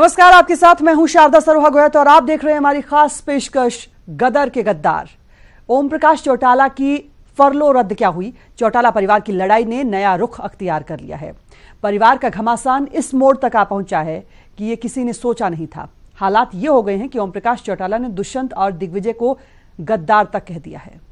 नमस्कार, आपके साथ मैं हूं शारदा सरोहा गोयत और आप देख रहे हैं हमारी खास पेशकश गदर के गद्दार। ओम प्रकाश चौटाला की फरलो रद्द क्या हुई? चौटाला परिवार की लड़ाई ने नया रुख अख्तियार कर लिया है। परिवार का घमासान इस मोड़ तक आ पहुंचा है कि ये किसी ने सोचा नहीं था। हालात ये हो गए हैं कि ओम प्रकाश चौटाला ने दुष्यंत और दिग्विजय को गद्दार तक कह दिया है।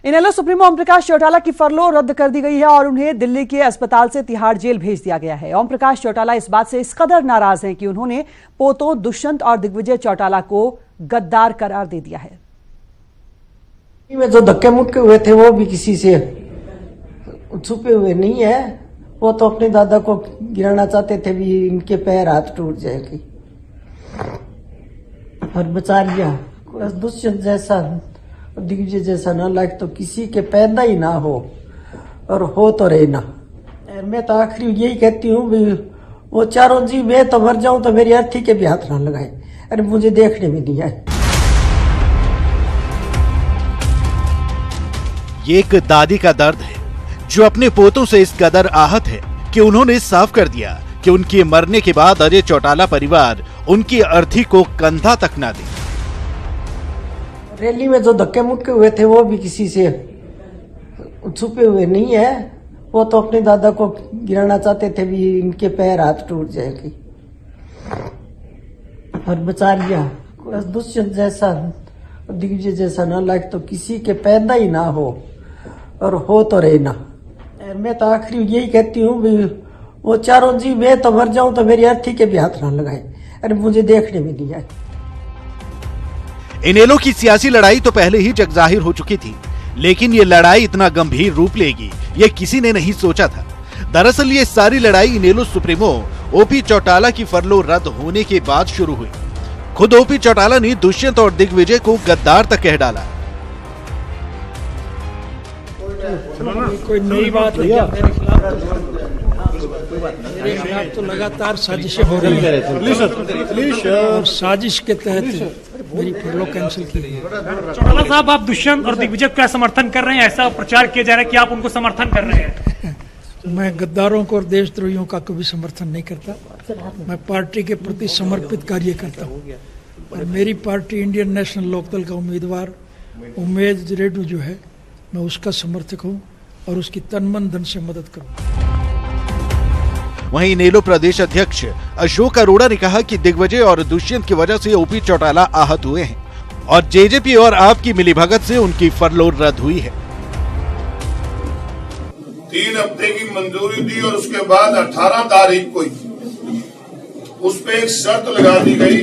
इनेलो सुप्रीमो ओम प्रकाश चौटाला की फरलो रद्द कर दी गई है और उन्हें दिल्ली के अस्पताल से तिहाड़ जेल भेज दिया गया है। ओम प्रकाश चौटाला इस बात से इस कदर नाराज हैं कि उन्होंने पोतों दुष्यंत और दिग्विजय चौटाला को गद्दार करार दे दिया है। में जो धक्के मुक्के हुए थे वो भी किसी से छुपे हुए नहीं है। वो तो अपने दादा को गिराना चाहते थे, भी इनके पैर हाथ टूट जाएगी और बचा लिया। दुष्यंत जैसा दिग्विजय जैसा ना लायक तो किसी के पैदा ही ना हो, और हो तो रहे ना। मैं तो आखिरी यही कहती हूँ भी वो चारों जी, मैं तो मर जाऊं तो मेरी अर्थी के भी हाथ ना लगाए। अरे मुझे देखने में नहीं आए। ये एक दादी का दर्द है जो अपने पोतों से इस कदर आहत है कि उन्होंने साफ कर दिया कि उनके मरने के बाद अजय चौटाला परिवार उनकी अर्थी को कंधा तक ना दे। रैली में जो धक्के मुक्के हुए थे वो भी किसी से छुपे हुए नहीं है। वो तो अपने दादा को गिराना चाहते थे, भी इनके पैर हाथ टूट जाएगी और बचा लिया। दुष्यंत जैसा दिग्विजय जैसा ना लायक तो किसी के पैदा ही ना हो, और हो तो रहे ना। मैं तो आखिरी यही कहती हूँ भी वो चारों जी, मैं तो मर जाऊं तो मेरी अर्थी के भी हाथ ना लगाए। अरे मुझे देखने में नहीं आए। इनेलो की सियासी लड़ाई तो पहले ही जगजाहिर हो चुकी थी, लेकिन ये लड़ाई इतना गंभीर रूप लेगी ये किसी ने नहीं सोचा था। दरअसल ये सारी लड़ाई इनेलो सुप्रीमो ओपी चौटाला की फरलो रद्द होने के बाद शुरू हुई। खुद ओपी चौटाला ने दुष्यंत और दिग्विजय को गद्दार तक कह डाला। कोई नई बात है मेरे खिलाफ तो लगातार साजिशें हो रही है और साजिश के तहत मेरी फरलो कैंसिल की गई। चौटाला साहब, आप दुष्यंत और दिग्विजय का समर्थन कर रहे हैं, ऐसा प्रचार किया जा रहा है कि आप उनको समर्थन कर रहे हैं। मैं गद्दारों को और देशद्रोहियों का कभी समर्थन नहीं करता। मैं पार्टी के प्रति समर्पित कार्य करता हूँ और मेरी पार्टी इंडियन नेशनल लोकदल का उम्मीदवार उमेश रेड्डी जो है, मैं उसका समर्थक हूँ और उसकी तन मन धन से मदद करूँ। वहीं इनेलो प्रदेश अध्यक्ष अशोक अरोड़ा ने कहा कि दिग्विजय और दुष्यंत की वजह से ओपी चौटाला आहत हुए हैं और जेजेपी और आप की मिलीभगत से उनकी फरलो रद्द हुई है। 3 हफ्ते की मंजूरी दी और उसके बाद 18 तारीख को उस पर एक शर्त लगा दी गई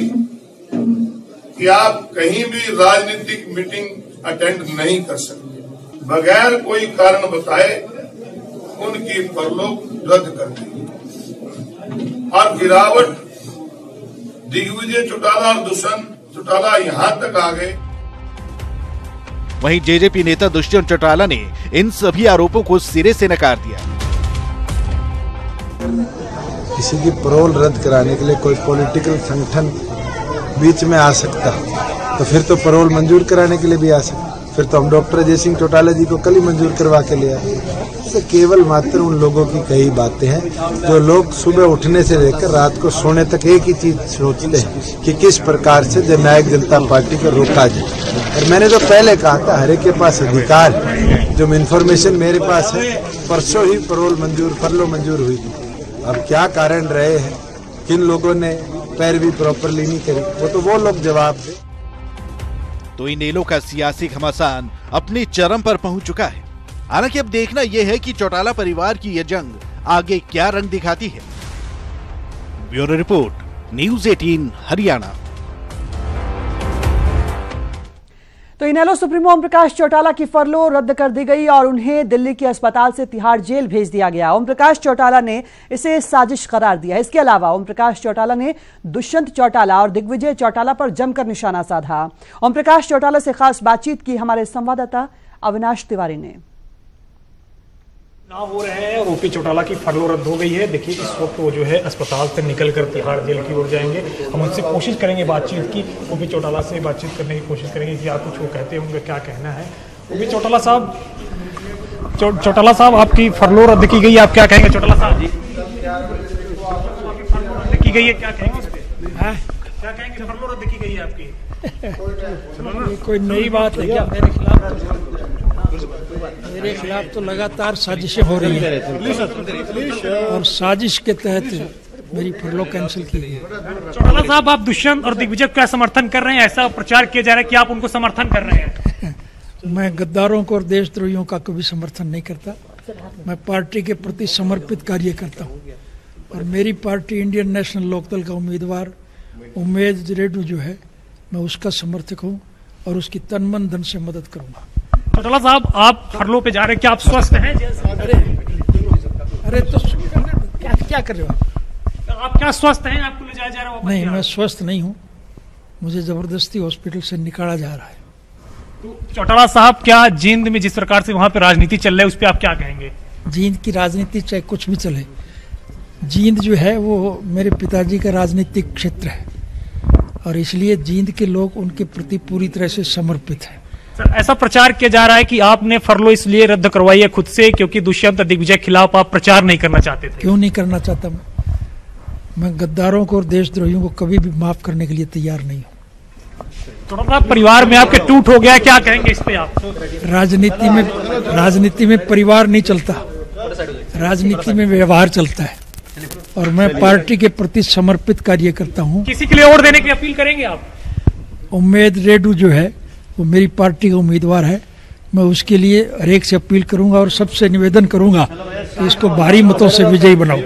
कि आप कहीं भी राजनीतिक मीटिंग अटेंड नहीं कर सकते। बगैर कोई कारण बताए उनकी फरलो रद्द कर दी और गिरावट दिग्विजय चौटाला और दुष्यंत चौटाला यहां तक आ गए। वहीं जेजेपी नेता दुष्यंत चौटाला ने इन सभी आरोपों को सिरे से नकार दिया। किसी की पैरोल रद्द कराने के लिए कोई पॉलिटिकल संगठन बीच में आ सकता तो फिर तो पैरोल मंजूर कराने के लिए भी आ सकता। फिर तो हम डॉक्टर अजय सिंह चौटाला जी को कल ही मंजूर करवा के ले आए। केवल मात्र उन लोगों की कई बातें हैं जो लोग सुबह उठने से लेकर रात को सोने तक एक ही चीज सोचते हैं कि किस प्रकार से जननायक जनता पार्टी को रोका जाए। और मैंने तो पहले कहा था हर एक के पास अधिकार, जो इन्फॉर्मेशन मेरे पास है, परसों ही फरलो मंजूर हुई थी। अब क्या कारण रहे हैं, किन लोगों ने पैरवी प्रॉपरली नहीं करी, वो तो वो लोग जवाब दे। तो इनेलो का सियासी घमासान अपने चरम पर पहुंच चुका है। हालांकि अब देखना यह है कि चौटाला परिवार की यह जंग आगे क्या रंग दिखाती है। Bureau report, news 18 Haryana. तो इनेलो सुप्रीमो ओम प्रकाश चौटाला की फरलो रद्द कर दी गई और उन्हें दिल्ली के अस्पताल से तिहाड़ जेल भेज दिया गया। ओम प्रकाश चौटाला ने इसे साजिश करार दिया। इसके अलावा ओम प्रकाश चौटाला ने दुष्यंत चौटाला और दिग्विजय चौटाला पर जमकर निशाना साधा। ओम प्रकाश चौटाला से खास बातचीत की हमारे संवाददाता अविनाश तिवारी ने। चुनाव हो रहे हैं और ओपी चौटाला की फरलो रद्द हो गई है। देखिए इस वक्त वो जो है अस्पताल से निकलकर तिहाड़ जेल की ओर जाएंगे। हम उनसे कोशिश करेंगे बातचीत की, ओपी चौटाला से बातचीत करने की कोशिश करेंगे कि आप कुछ वो कहते होंगे, क्या कहना है। ओपी चौटाला साहब आपकी फरलो रद्द की गई है, आप क्या कहेंगे? चौटाला साहब जी रद्द की गई है, क्या कहेंगे इस पे? क्या कहेंगे? फरलो रद्द की गई है आपकी। कोई नई बात है क्या? मेरे खिलाफ तो लगातार साजिशें हो रही हैं और साजिश के तहत मेरी फरलो कैंसिल की गई है। चौटाला साहब, आप दुष्यंत और दिग्विजय का समर्थन कर रहे हैं, ऐसा प्रचार किया जा रहा है कि आप उनको समर्थन कर रहे हैं। मैं गद्दारों को और देशद्रोहियों का कभी समर्थन नहीं करता। मैं पार्टी के प्रति समर्पित कार्य करता हूँ और मेरी पार्टी इंडियन नेशनल लोकदल का उम्मीदवार उमेद रेड्डी जो है, मैं उसका समर्थक हूँ और उसकी तन मन धन से मदद करूंगा। चौटाला साहब, आप फरलो पे जा रहे हैं, क्या आप स्वस्थ हैं? अरे तो क्या कर रहे हो आप? क्या स्वस्थ हैं? आपको ले जाया जा रहा है? नहीं, मैं स्वस्थ नहीं हूँ, मुझे जबरदस्ती हॉस्पिटल से निकाला जा रहा है। तो चौटाला साहब, क्या जींद में जिस प्रकार से वहां पे राजनीति चल रही है उस पर आप क्या कहेंगे? जींद की राजनीति चाहे कुछ भी चले, जींद जो है वो मेरे पिताजी का राजनीतिक क्षेत्र है और इसलिए जींद के लोग उनके प्रति पूरी तरह से समर्पित हैं। सर, ऐसा प्रचार किया जा रहा है कि आपने फरलो इसलिए रद्द करवाई है खुद से क्योंकि दुष्यंत दिग्विजय के खिलाफ आप प्रचार नहीं करना चाहते थे। क्यों नहीं करना चाहता? मैं गद्दारों को और देशद्रोहियों को कभी भी माफ करने के लिए तैयार नहीं हूँ। चौटाला, परिवार में आपके टूट हो गया, क्या कहेंगे इस पे आप? राजनीति में परिवार नहीं चलता, राजनीति में व्यवहार चलता है और मैं पार्टी के प्रति समर्पित कार्य करता हूँ। किसी के लिए वोट देने की अपील करेंगे आप? उमेद रेड्डी जो है वो मेरी पार्टी का उम्मीदवार है, मैं उसके लिए हर एक से अपील करूंगा और सबसे निवेदन करूंगा कि इसको भारी मतों से विजयी बनाओ।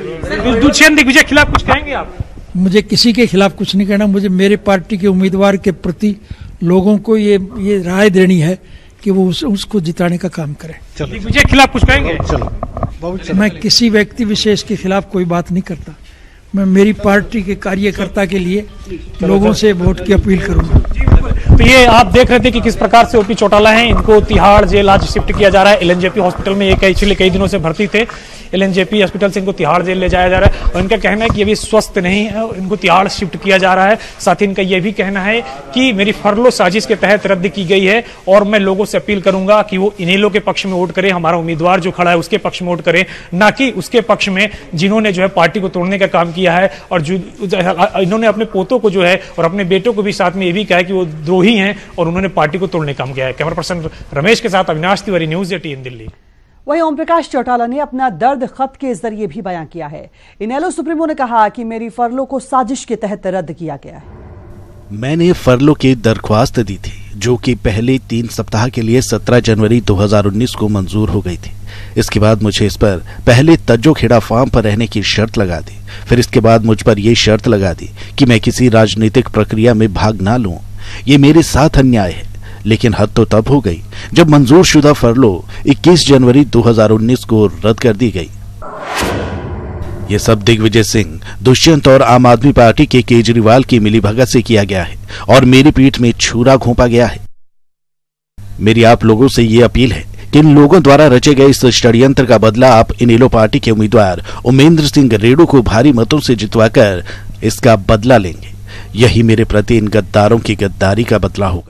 दुष्यंत दिग्विजय के खिलाफ कुछ कहेंगे आप? मुझे किसी के खिलाफ कुछ नहीं कहना, मुझे मेरे पार्टी के उम्मीदवार के प्रति लोगों को ये राय देनी है कि वो उसको जिताने का काम करें। दिग्विजय के खिलाफ कुछ कहेंगे? मैं किसी व्यक्ति विशेष के खिलाफ कोई बात नहीं करता, मैं मेरी पार्टी के कार्यकर्ता के लिए लोगों से वोट की अपील करूंगा। तो ये आप देख रहे थे कि किस प्रकार से ओपी चौटाला हैं, इनको तिहाड़ जेल आज शिफ्ट किया जा रहा है। एलएनजेपी हॉस्पिटल में ये पिछले कई दिनों से भर्ती थे, एलएनजेपी हॉस्पिटल से इनको तिहाड़ जेल ले जाया जा रहा है और इनका कहना है कि ये भी स्वस्थ नहीं है और इनको तिहाड़ शिफ्ट किया जा रहा है। साथ ही इनका ये भी कहना है कि मेरी फरलो साजिश के तहत रद्द की गई है और मैं लोगों से अपील करूंगा कि वो इनेलो के पक्ष में वोट करें, हमारा उम्मीदवार जो खड़ा है उसके पक्ष में वोट करें, ना कि उसके पक्ष में जिन्होंने जो है पार्टी को तोड़ने का काम किया है। और जो इन्होंने अपने पोतों को जो है और अपने बेटों को भी साथ में ये भी कहा है कि वो द्रोही हैं और उन्होंने पार्टी को तोड़ने का काम किया है। कैमरा पर्सन रमेश के साथ अविनाश तिवारी, न्यूज़ 18 दिल्ली। वहीं ओम प्रकाश चौटाला ने अपना दर्द खत के जरिए भी बयां किया है। इनेलो सुप्रीमो ने कहा कि मेरी फरलो को साजिश के तहत रद्द किया गया है। मैंने फरलो की दरख्वास्त दी थी जो कि पहले 3 सप्ताह के लिए 17 जनवरी 2019 को मंजूर हो गई थी। इसके बाद मुझे इस पर पहले तज्जो-खेड़ा फार्म पर रहने की शर्त लगा दी, फिर इसके बाद मुझ पर यह शर्त लगा दी कि मैं किसी राजनीतिक प्रक्रिया में भाग ना लूं। ये मेरे साथ अन्याय है, लेकिन हद तो तब हो गई जब मंजूर शुदा फरलो 21 जनवरी 2019 को रद्द कर दी गई। ये सब दिग्विजय सिंह, दुष्यंत और आम आदमी पार्टी के केजरीवाल की मिलीभगत से किया गया है और मेरी पीठ में छुरा घोंपा गया है। मेरी आप लोगों से ये अपील है कि इन लोगों द्वारा रचे गए इस षड्यंत्र का बदला आप इनेलो पार्टी के उम्मीदवार उमेंद्र सिंह रेड्डी को भारी मतों से जितवाकर इसका बदला लेंगे। यही मेरे प्रति इन गद्दारों की गद्दारी का बदला होगा।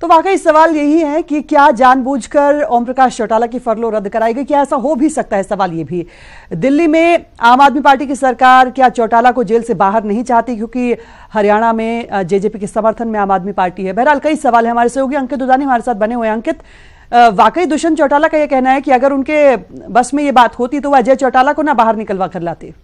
तो वाकई सवाल यही है कि क्या जानबूझकर ओम प्रकाश चौटाला की फरलो रद्द कराई गई? क्या ऐसा हो भी सकता है? सवाल ये भी। दिल्ली में आम आदमी पार्टी की सरकार क्या चौटाला को जेल से बाहर नहीं चाहती क्योंकि हरियाणा में जेजेपी के समर्थन में आम आदमी पार्टी है? बहरहाल कई सवाल है। हमारे सहयोगी अंकित दुदानी हमारे साथ बने हुए हैं। अंकित, वाकई दुष्यंत चौटाला का यह कहना है कि अगर उनके बस में ये बात होती तो वह अजय चौटाला को ना बाहर निकलवा कर लाते।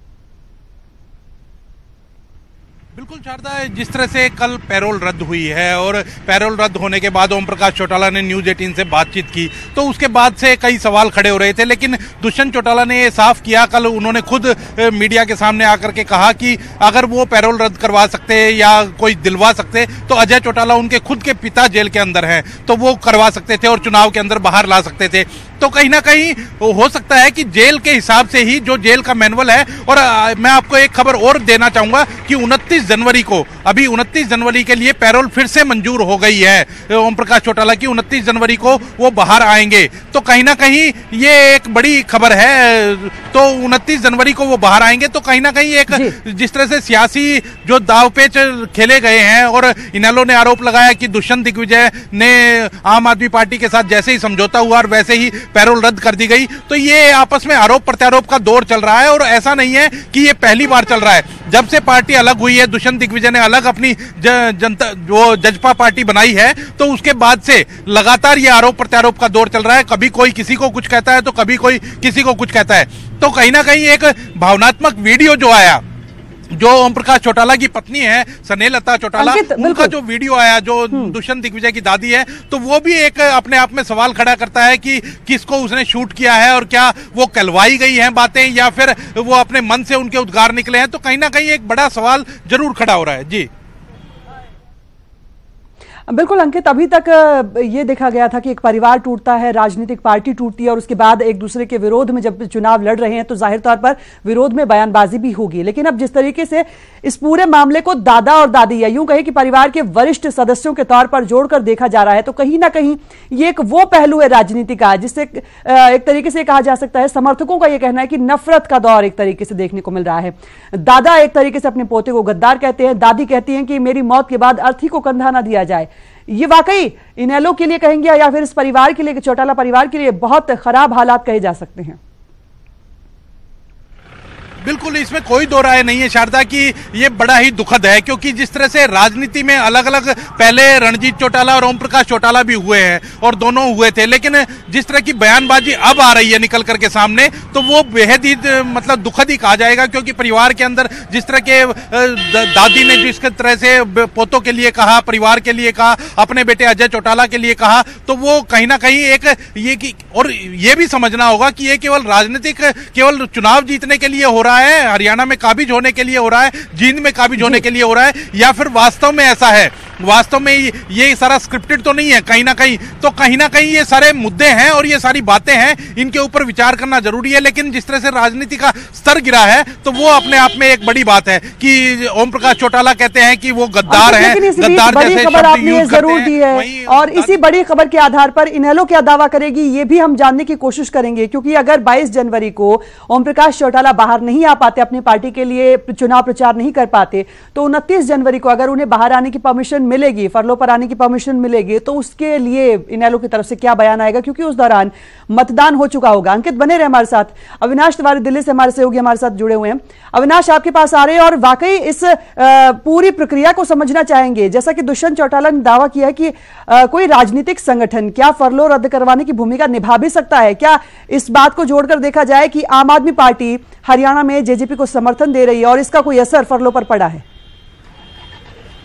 बिल्कुल शारदा, जिस तरह से कल पैरोल रद्द हुई है और पैरोल रद्द होने के बाद ओम प्रकाश चौटाला ने न्यूज़ 18 से बातचीत की तो उसके बाद से कई सवाल खड़े हो रहे थे, लेकिन दुष्यंत चौटाला ने ये साफ किया, कल उन्होंने खुद मीडिया के सामने आकर के कहा कि अगर वो पैरोल रद्द करवा सकते या कोई दिलवा सकते तो अजय चौटाला उनके खुद के पिता जेल के अंदर हैं तो वो करवा सकते थे और चुनाव के अंदर बाहर ला सकते थे। तो कहीं ना कहीं हो सकता है कि जेल के हिसाब से ही जो जेल का मैनुअल है। और मैं आपको एक खबर और देना चाहूंगा कि 29 जनवरी को, अभी 29 जनवरी के लिए पैरोल फिर से मंजूर हो गई है ओम प्रकाश चौटाला की। 29 जनवरी को वो बाहर आएंगे, तो कहीं ना कहीं ये एक बड़ी खबर है। तो 29 जनवरी को वो बाहर आएंगे, तो कहीं ना कहीं एक जिस तरह से सियासी जो दावपेच खेले गए हैं, और इनेलो ने आरोप लगाया कि दुष्यंत दिग्विजय ने आम आदमी पार्टी के साथ जैसे ही समझौता हुआ और वैसे ही पैरोल रद्द कर दी गई, तो ये आपस में आरोप प्रत्यारोप का दौर चल रहा है। और ऐसा नहीं है कि ये पहली बार चल रहा है। जब से पार्टी अलग हुई है, दुष्यंत दिग्विजय ने अलग अपनी जनता जो जजपा पार्टी बनाई है, तो उसके बाद से लगातार ये आरोप प्रत्यारोप का दौर चल रहा है। कभी कोई किसी को कुछ कहता है तो कभी कोई किसी को कुछ कहता है। तो कहीं ना कहीं एक भावनात्मक वीडियो जो आया, जो ओम प्रकाश चौटाला की पत्नी है स्नेहलता चौटाला, उनका जो वीडियो आया, जो दुष्यंत दिग्विजय की दादी है, तो वो भी एक अपने आप में सवाल खड़ा करता है कि किसको उसने शूट किया है, और क्या वो कहलवाई गई हैं बातें, या फिर वो अपने मन से उनके उद्गार निकले हैं। तो कहीं ना कहीं एक बड़ा सवाल जरूर खड़ा हो रहा है। जी बिल्कुल अंकित, अभी तक ये देखा गया था कि एक परिवार टूटता है, राजनीतिक पार्टी टूटती है, और उसके बाद एक दूसरे के विरोध में जब चुनाव लड़ रहे हैं तो जाहिर तौर पर विरोध में बयानबाजी भी होगी। लेकिन अब जिस तरीके से इस पूरे मामले को दादा और दादी, या यूं कहे कि परिवार के वरिष्ठ सदस्यों के तौर पर जोड़कर देखा जा रहा है, तो कहीं ना कहीं ये एक वो पहलू है राजनीति का जिससे एक तरीके से कहा जा सकता है, समर्थकों का यह कहना है कि नफरत का दौर एक तरीके से देखने को मिल रहा है। दादा एक तरीके से अपने पोते को गद्दार कहते हैं, दादी कहती हैं कि मेरी मौत के बाद अर्थी को कंधा ना दिया जाए। ये वाकई इनेलो के लिए कहेंगे या फिर इस परिवार के लिए, चौटाला परिवार के लिए बहुत खराब हालात कहे जा सकते हैं। बिल्कुल, इसमें कोई दो राय नहीं है शारदा की ये बड़ा ही दुखद है, क्योंकि जिस तरह से राजनीति में अलग अलग पहले रणजीत चौटाला और ओम प्रकाश चौटाला भी हुए हैं और दोनों हुए थे, लेकिन जिस तरह की बयानबाजी अब आ रही है निकल करके सामने, तो वो बेहद ही मतलब दुखद ही कहा जाएगा। क्योंकि परिवार के अंदर जिस तरह के दादी ने जिस तरह से पोतों के लिए कहा, परिवार के लिए कहा, अपने बेटे अजय चौटाला के लिए कहा, तो वो कहीं ना कहीं एक ये कि, और ये भी समझना होगा कि ये केवल राजनीतिक, केवल चुनाव जीतने के लिए हो रहा है, हरियाणा में काबिज होने के लिए हो रहा है, जींद में काबिज होने के लिए हो रहा है, या फिर वास्तव में ऐसा है, वास्तव में ये सारा स्क्रिप्टेड तो नहीं है कहीं ना कहीं। तो कहीं ना कहीं ये सारे मुद्दे हैं और ये सारी बातें हैं, इनके ऊपर विचार करना जरूरी है। लेकिन जिस तरह से राजनीति का स्तर गिरा है, तो वो अपने आप में एक बड़ी बात है कि ओम प्रकाश चौटाला कहते हैं कि वो गद्दार हैं, गद्दार जैसे खबर आपने जरूर दी है, और इसी बड़ी खबर के आधार पर इनेलो क्या दावा करेगी ये भी हम जानने की कोशिश करेंगे। क्योंकि अगर 22 जनवरी को ओम प्रकाश चौटाला बाहर नहीं आ पाते, अपनी पार्टी के लिए चुनाव प्रचार नहीं कर पाते, तो 29 जनवरी को अगर उन्हें बाहर आने की परमिशन मिलेगी, फरलो पर आने की परमिशन मिलेगी, तो उसके लिए इनेलो की तरफ से क्या बयान आएगा, क्योंकि उस दौरान मतदान हो चुका होगा। अंकित बने रहे हमारे साथ, अविनाश तिवारी दिल्ली से हमारे सहयोगी हमारे साथ जुड़े हुए हैं। अविनाश, आपके पास आ रहे हैं और वाकई इस पूरी प्रक्रिया को समझना चाहेंगे। जैसा कि दुष्यंत चौटाला ने दावा किया कि कोई राजनीतिक संगठन क्या फरलो रद्द करवाने की भूमिका निभा भी सकता है? क्या इस बात को जोड़कर देखा जाए कि आम आदमी पार्टी हरियाणा में जेजेपी को समर्थन दे रही है और इसका कोई असर फरलो पर पड़ा है?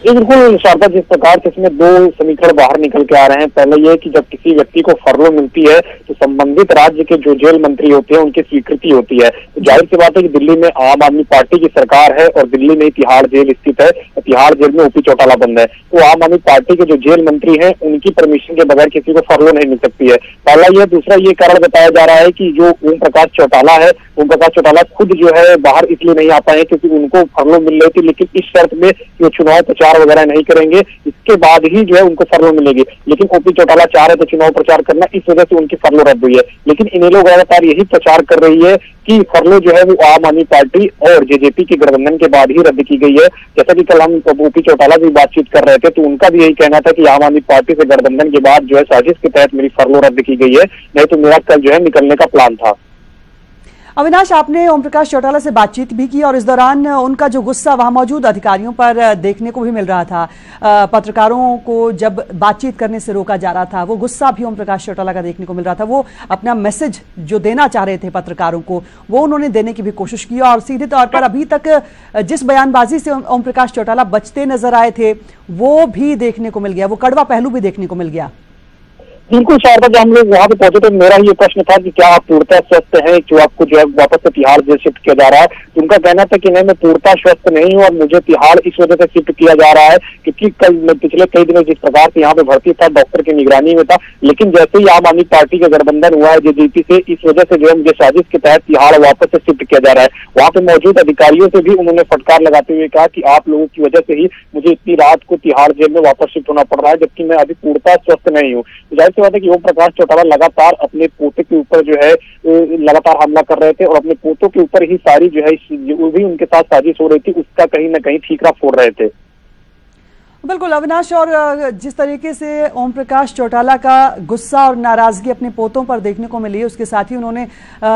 बिल्कुल शारदा, जिस प्रकार से इसमें दो समीकरण बाहर निकल के आ रहे हैं। पहले ये कि जब किसी व्यक्ति को फरलो मिलती है तो संबंधित राज्य के जो जेल मंत्री होते हैं उनकी स्वीकृति होती है। तो जाहिर सी बात है कि दिल्ली में आम आदमी पार्टी की सरकार है और दिल्ली में तिहाड़ जेल स्थित है, तिहाड़ जेल में ओपी चौटाला बंद है, तो आम आदमी पार्टी के जो जेल मंत्री हैं उनकी परमिशन के बगैर किसी को फरलो नहीं मिल सकती है। पहला ये, दूसरा ये कारण बताया जा रहा है कि जो ओम प्रकाश चौटाला है, ओम प्रकाश चौटाला खुद जो है बाहर इसलिए नहीं आ पाए क्योंकि उनको फरलो मिल रही थी, लेकिन इस शर्त में कि वो चुनाव प्रचार वगैरह नहीं करेंगे, इसके बाद ही जो है उनको फरलो मिलेगी। लेकिन ओपी चौटाला चाह रहे थे चुनाव प्रचार करना, इस वजह से उनकी फरलो रद्द हुई है। लेकिन इनेलो लगातार यही प्रचार कर रही है कि फरलो जो है वो आम आदमी पार्टी और जेजेपी के गठबंधन के बाद ही रद्द की गई है। जैसा कि कल हम ओपी चौटाला से बातचीत कर रहे थे तो उनका भी यही कहना था कि आम आदमी पार्टी से गठबंधन के बाद जो है साजिश के तहत मेरी फरलो रद्द की गई है, नहीं तो मेरा कल जो है निकलने का प्लान था। अविनाश, आपने ओम प्रकाश चौटाला से बातचीत भी की और इस दौरान उनका जो गुस्सा वहां मौजूद अधिकारियों पर देखने को भी मिल रहा था। पत्रकारों को जब बातचीत करने से रोका जा रहा था, वो गुस्सा भी ओम प्रकाश चौटाला का देखने को मिल रहा था। वो अपना मैसेज जो देना चाह रहे थे पत्रकारों को, वो उन्होंने देने की भी कोशिश की और सीधे तौर पर अभी तक जिस बयानबाजी से ओम प्रकाश चौटाला बचते नजर आए थे वो भी देखने को मिल गया, वो कड़वा पहलू भी देखने को मिल गया। बिल्कुल शारदा, जब हम लोग वहाँ पे पहुंचे तो मेरा ये प्रश्न था कि क्या आप पूर्णतः स्वस्थ हैं, जो आपको जो है वापस से तिहाड़ जेल शिफ्ट किया जा रहा है। तो उनका कहना था कि नहीं, मैं पूर्णतः स्वस्थ नहीं हूँ और मुझे तिहाड़ इस वजह से शिफ्ट किया जा रहा है क्योंकि कल मैं पिछले कई दिनों जिस प्रकार से यहाँ पे भर्ती था, डॉक्टर की निगरानी में था, लेकिन जैसे ही आम आदमी पार्टी का गठबंधन हुआ है जेजेपी से, इस वजह से जो है मुझे साजिश के तहत तिहाड़ वापस से शिफ्ट किया जा रहा है। वहाँ पे मौजूद अधिकारियों से भी उन्होंने फटकार लगाते हुए कहा कि आप लोगों की वजह से ही मुझे इतनी रात को तिहाड़ जेल में वापस शिफ्ट होना पड़ रहा है, जबकि मैं अभी पूर्णतः स्वस्थ नहीं हूँ। जाहिर सी बात है कि ओम प्रकाश चौटाला लगातार अपने पोते के ऊपर जो है लगातार हमला कर रहे थे और अपने पोतों के ऊपर ही सारी जो है जो भी उनके साथ साजिश हो रही थी उसका कहीं ना कहीं ठीकरा फोड़ रहे थे। बिल्कुल अविनाश, और जिस तरीके से ओम प्रकाश चौटाला का गुस्सा और नाराजगी अपने पोतों पर देखने को मिली, उसके साथ ही उन्होंने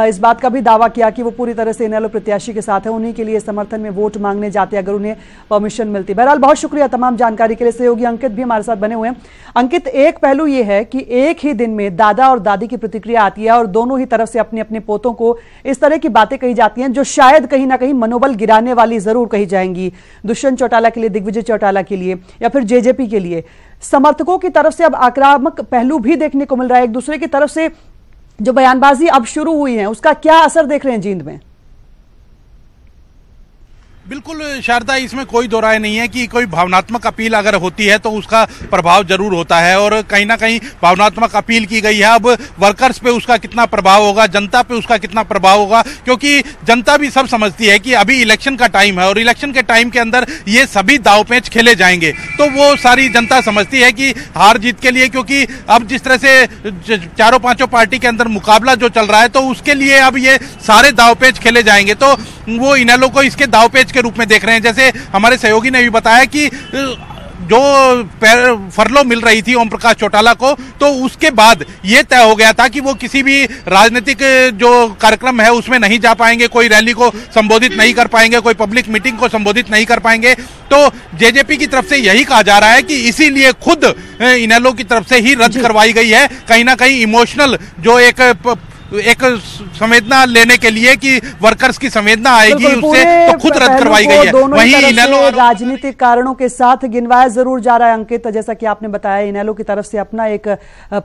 इस बात का भी दावा किया कि वो पूरी तरह से इनेलो प्रत्याशी के साथ है, उन्हीं के लिए समर्थन में वोट मांगने जाते अगर उन्हें परमिशन मिलती। बहरहाल बहुत शुक्रिया तमाम जानकारी के लिए। सहयोगी अंकित भी हमारे साथ बने हुए हैं। अंकित, एक पहलू ये है कि एक ही दिन में दादा और दादी की प्रतिक्रिया आती है और दोनों ही तरफ से अपने अपने पोतों को इस तरह की बातें कही जाती हैं जो शायद कहीं ना कहीं मनोबल गिराने वाली जरूर कही जाएंगी दुष्यंत चौटाला के लिए, दिग्विजय चौटाला के लिए या फिर जेजेपी के लिए। समर्थकों की तरफ से अब आक्रामक पहलू भी देखने को मिल रहा है, एक दूसरे की तरफ से जो बयानबाजी अब शुरू हुई है उसका क्या असर देख रहे हैं जींद में? बिल्कुल शारदा, इसमें कोई दो राय नहीं है कि कोई भावनात्मक अपील अगर होती है तो उसका प्रभाव जरूर होता है और कहीं ना कहीं भावनात्मक अपील की गई है। अब वर्कर्स पे उसका कितना प्रभाव होगा, जनता पे उसका कितना प्रभाव होगा, क्योंकि जनता भी सब समझती है कि अभी इलेक्शन का टाइम है और इलेक्शन के टाइम के अंदर ये सभी दाव पेच खेले जाएंगे। तो वो सारी जनता समझती है कि हार जीत के लिए, क्योंकि अब जिस तरह से चारों पांचों पार्टी के अंदर मुकाबला जो चल रहा है तो उसके लिए अब ये सारे दाव पेच खेले जाएंगे। तो वो इनेलो को इसके दाव पेच के रूप में देख रहे हैं। जैसे हमारे सहयोगी ने भी बताया कि जो फरलो मिल रही थी ओम प्रकाश चौटाला को, तो उसके बाद ये तय हो गया था कि वो किसी भी राजनीतिक जो कार्यक्रम है उसमें नहीं जा पाएंगे, कोई रैली को संबोधित नहीं कर पाएंगे, कोई पब्लिक मीटिंग को संबोधित नहीं कर पाएंगे। तो जेजेपी की तरफ से यही कहा जा रहा है कि इसीलिए खुद इनेलो की तरफ से ही रद्द करवाई गई है। कहीं ना कहीं इमोशनल जो एक संवेदना लेने के लिए कि वर्कर्स की संवेदना आएगी उससे, तो खुद रद्द करवाई गई है। वहीं इनेलो राजनीतिक कारणों के साथ गिनवाया जरूर जा रहा है। अंकित, जैसा कि आपने बताया, इनेलो की तरफ से अपना एक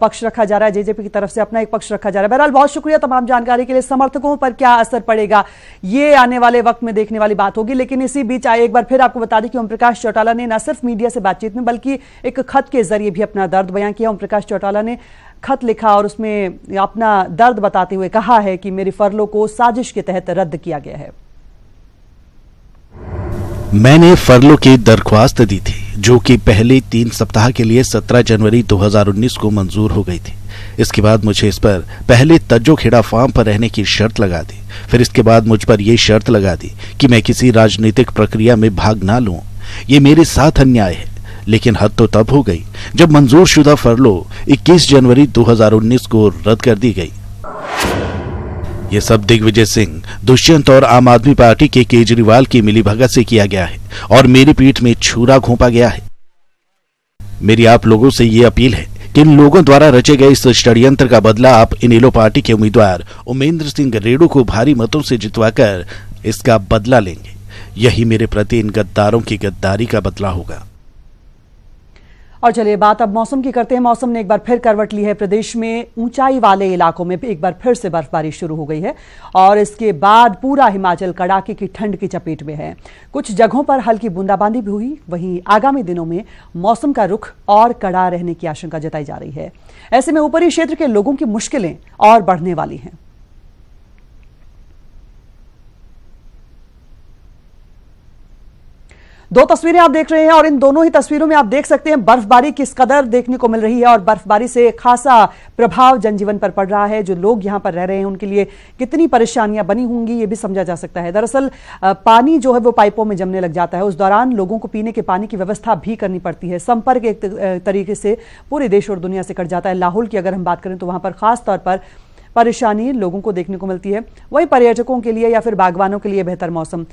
पक्ष रखा जा रहा है, जेजेपी की तरफ से अपना एक पक्ष रखा जा रहा है। बहरहाल बहुत शुक्रिया तमाम जानकारी के लिए। समर्थकों पर क्या असर पड़ेगा ये आने वाले वक्त में देखने वाली बात होगी। लेकिन इसी बीच एक बार फिर आपको बता दें कि ओम प्रकाश चौटाला ने न सिर्फ मीडिया से बातचीत में बल्कि एक खत के जरिए भी अपना दर्द बयां किया। ओम प्रकाश चौटाला ने खत लिखा और उसमें अपना दर्द बताते हुए कहा है कि मेरी फरलो को साजिश के तहत रद्द किया गया है। मैंने फरलो की दरख्वास्त दी थी जो कि पहले 3 सप्ताह के लिए 17 जनवरी 2019 को मंजूर हो गई थी। इसके बाद मुझे इस पर पहले तज्जो-खेड़ा फार्म पर रहने की शर्त लगा दी। फिर इसके बाद मुझ पर यह शर्त लगा दी कि मैं किसी राजनीतिक प्रक्रिया में भाग ना लूं। ये मेरे साथ अन्याय है। लेकिन हद तो तब हो गई जब मंजूर शुदा फरलो 21 जनवरी 2019 को रद्द कर दी गई। ये सब दिग्विजय सिंह, दुष्यंत और आम आदमी पार्टी के केजरीवाल की मिलीभगत से किया गया है और मेरी पीठ में छुरा घोंपा गया है। मेरी आप लोगों से ये अपील है कि इन लोगों द्वारा रचे गए इस षड्यंत्र का बदला आप इनेलो पार्टी के उम्मीदवार उमेंद्र सिंह रेणु को भारी मतों से जितवाकर इसका बदला लेंगे। यही मेरे प्रति इन गद्दारों की गद्दारी का बदला होगा। और चलिए बात अब मौसम की करते हैं। मौसम ने एक बार फिर करवट ली है। प्रदेश में ऊंचाई वाले इलाकों में एक बार फिर से बर्फबारी शुरू हो गई है और इसके बाद पूरा हिमाचल कड़ाके की ठंड की चपेट में है। कुछ जगहों पर हल्की बूंदाबांदी भी हुई। वहीं आगामी दिनों में मौसम का रुख और कड़ा रहने की आशंका जताई जा रही है। ऐसे में ऊपरी क्षेत्र के लोगों की मुश्किलें और बढ़ने वाली हैं। दो तस्वीरें आप देख रहे हैं और इन दोनों ही तस्वीरों में आप देख सकते हैं बर्फबारी किस कदर देखने को मिल रही है और बर्फबारी से खासा प्रभाव जनजीवन पर पड़ रहा है। जो लोग यहां पर रह रहे हैं उनके लिए कितनी परेशानियां बनी होंगी ये भी समझा जा सकता है। दरअसल पानी जो है वो पाइपों में जमने लग जाता है। उस दौरान लोगों को पीने के पानी की व्यवस्था भी करनी पड़ती है। संपर्क एक तरीके से पूरे देश और दुनिया से कट जाता है। लाहौल की अगर हम बात करें तो वहां पर खास तौर पर परेशानी लोगों को देखने को मिलती है। वहीं पर्यटकों के लिए या फिर बागवानों के लिए बेहतर मौसम।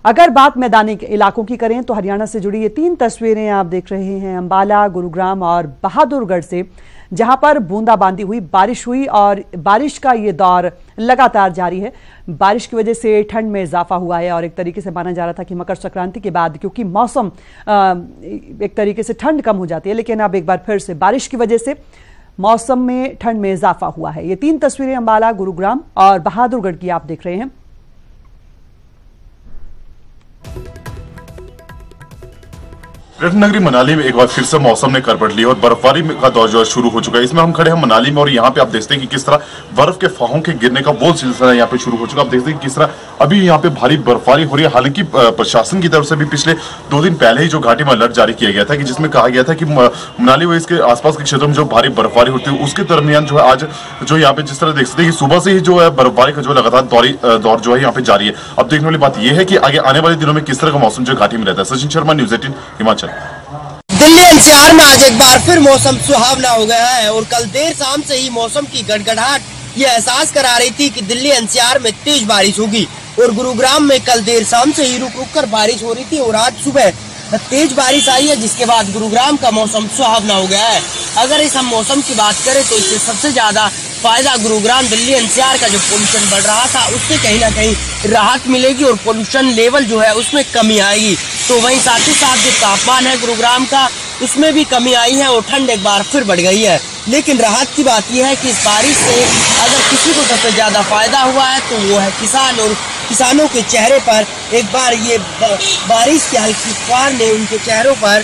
अगर बात मैदानी इलाकों की करें तो हरियाणा से जुड़ी ये 3 तस्वीरें आप देख रहे हैं अंबाला, गुरुग्राम और बहादुरगढ़ से, जहां पर बूंदाबांदी हुई, बारिश हुई और बारिश का ये दौर लगातार जारी है। बारिश की वजह से ठंड में इजाफा हुआ है और एक तरीके से माना जा रहा था कि मकर संक्रांति के बाद क्योंकि मौसम एक तरीके से ठंड कम हो जाती है, लेकिन अब एक बार फिर से बारिश की वजह से मौसम में ठंड में इजाफा हुआ है। ये 3 तस्वीरें अंबाला, गुरुग्राम और बहादुरगढ़ की आप देख रहे हैं। पर्यटन नगरी मनाली में एक बार फिर से मौसम ने करवट ली और बर्फबारी का दौर जो है शुरू हो चुका है। इसमें हम खड़े हैं मनाली में और यहाँ पे आप देखते हैं कि किस तरह बर्फ के फाहों के गिरने का वो सिलसिला यहाँ पे शुरू हो चुका है। आप देखते हैं कि किस तरह अभी यहाँ पे भारी बर्फबारी हो रही है। हालांकि प्रशासन की तरफ से भी पिछले 2 दिन पहले ही जो घाटी में अलर्ट जारी किया गया था कि जिसमें कहा गया था कि मनाली व इसके आसपास के क्षेत्रों में जो भारी बर्फबारी होती है उसके दरमियान जो है आज जो यहाँ पे जिस तरह देख सकते हैं कि सुबह से ही जो है बर्फबारी का जो लगातार दौर जो है यहाँ पे जारी है। अब देखने वाली बात यह है कि आगे आने वाले दिनों में किस तरह का मौसम जो घाटी में रहता है। सचिन शर्मा, न्यूज़ 18 हिमाचल। दिल्ली एनसीआर में आज एक बार फिर मौसम सुहावना हो गया है और कल देर शाम से ही मौसम की गड़गड़ाहट ये एहसास करा रही थी कि दिल्ली एनसीआर में तेज बारिश होगी और गुरुग्राम में कल देर शाम से ही रुक रुक कर बारिश हो रही थी और आज सुबह तेज बारिश आई है, जिसके बाद गुरुग्राम का मौसम सुहावना हो गया है। अगर इस हम मौसम की बात करें तो इससे सबसे ज्यादा फायदा गुरुग्राम दिल्ली एनसीआर का जो पोल्यूशन बढ़ रहा था उससे कहीं ना कहीं राहत मिलेगी और पोल्यूशन लेवल जो है उसमें कमी आएगी। तो वहीं साथ ही साथ जो तापमान है गुरुग्राम का उसमें भी कमी आई है और ठंड एक बार फिर बढ़ गई है। लेकिन राहत की बात यह है कि इस बारिश से अगर किसी को सबसे ज्यादा फायदा हुआ है तो वो है किसान, और किसानों के चेहरे पर एक बार ये बारिश की हल्की फुहार ने उनके चेहरों पर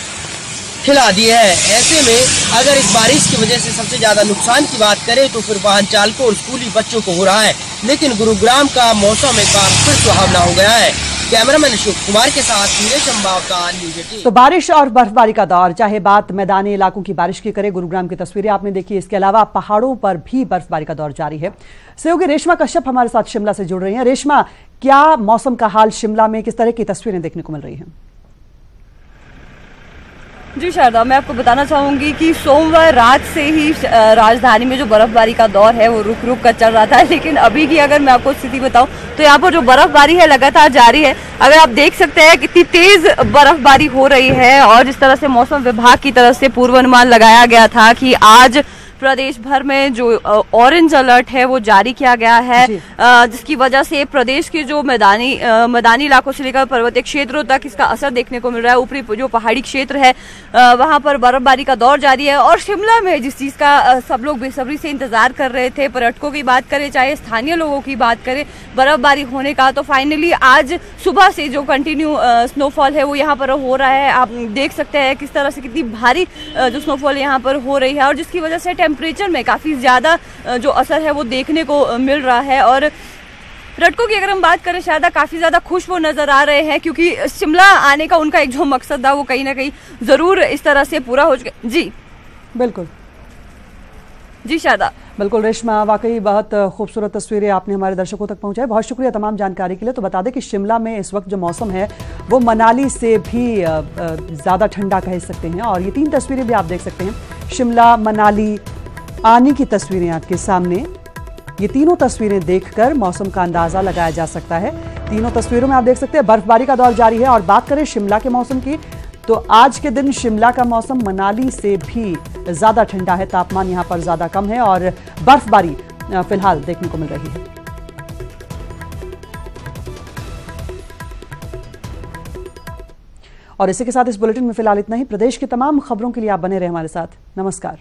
खिला दी है। ऐसे में अगर इस बारिश की वजह से सबसे ज्यादा नुकसान की बात करें तो फिर वाहन चालकों और स्कूली बच्चों को हो रहा है। लेकिन गुरुग्राम का मौसम एक बार फिर सुहावना हो गया है। कैमरामैन अशोक कुमार के साथ नीरज अंबाव का न्यूज़ 18। तो बारिश और बर्फबारी का दौर, चाहे बात मैदानी इलाकों की बारिश की करें, गुरुग्राम की तस्वीरें आपने देखी, इसके अलावा पहाड़ों पर भी बर्फबारी का दौर जारी है। सहयोगी रेशमा कश्यप हमारे साथ शिमला से जुड़ रही हैं। रेशमा, क्या मौसम का हाल शिमला में, किस तरह की तस्वीरें देखने को मिल रही हैं? जी शारदा, मैं आपको बताना चाहूंगी कि सोमवार रात से ही राजधानी में जो बर्फबारी का दौर है वो रुक रुक कर चल रहा था, लेकिन अभी की अगर मैं आपको स्थिति बताऊं तो यहाँ पर जो बर्फबारी है लगातार जारी है। अगर आप देख सकते हैं कितनी तेज बर्फबारी हो रही है और जिस तरह से मौसम विभाग की तरफ से पूर्वानुमान लगाया गया था कि आज प्रदेश भर में जो ऑरेंज अलर्ट है वो जारी किया गया है, जिसकी वजह से प्रदेश के जो मैदानी इलाकों से लेकर पर्वतीय क्षेत्रों तक इसका असर देखने को मिल रहा है। ऊपरी जो पहाड़ी क्षेत्र है वहां पर बर्फबारी का दौर जारी है और शिमला में जिस चीज का सब लोग बेसब्री से इंतजार कर रहे थे, पर्यटकों की बात करें चाहे स्थानीय लोगों की बात करें बर्फबारी होने का, तो फाइनली आज सुबह से जो कंटिन्यू स्नोफॉल है वो यहाँ पर हो रहा है। आप देख सकते हैं किस तरह से कितनी भारी जो स्नोफॉल यहाँ पर हो रही है और जिसकी वजह से टेम्परेचर में काफी ज्यादा जो असर है वो देखने को मिल रहा है। और पर्यटकों की अगर हम बात करें शायद काफी ज्यादा खुश वो नजर आ रहे हैं क्योंकि शिमला आने का उनका एक जो मकसद था वो कहीं ना कहीं जरूर इस तरह से पूरा हो चुका। जी बिल्कुल, जी शारदा, बिल्कुल रेशमा, वाकई बहुत खूबसूरत तस्वीरें आपने हमारे दर्शकों तक पहुंचाई। बहुत शुक्रिया तमाम जानकारी के लिए। तो बता दें कि शिमला में इस वक्त जो मौसम है वो मनाली से भी ज़्यादा ठंडा कह सकते हैं और ये 3 तस्वीरें भी आप देख सकते हैं। शिमला, मनाली, आनी की तस्वीरें आपके सामने, ये तीनों तस्वीरें देखकर मौसम का अंदाज़ा लगाया जा सकता है। तीनों तस्वीरों में आप देख सकते हैं बर्फबारी का दौर जारी है। और बात करें शिमला के मौसम की तो आज के दिन शिमला का मौसम मनाली से भी ज़्यादा ठंडा है, तापमान यहाँ पर ज़्यादा कम है और बर्फबारी फिलहाल देखने को मिल रही है। और इसी के साथ इस बुलेटिन में फिलहाल इतना ही। प्रदेश की तमाम खबरों के लिए आप बने रहे हमारे साथ। नमस्कार।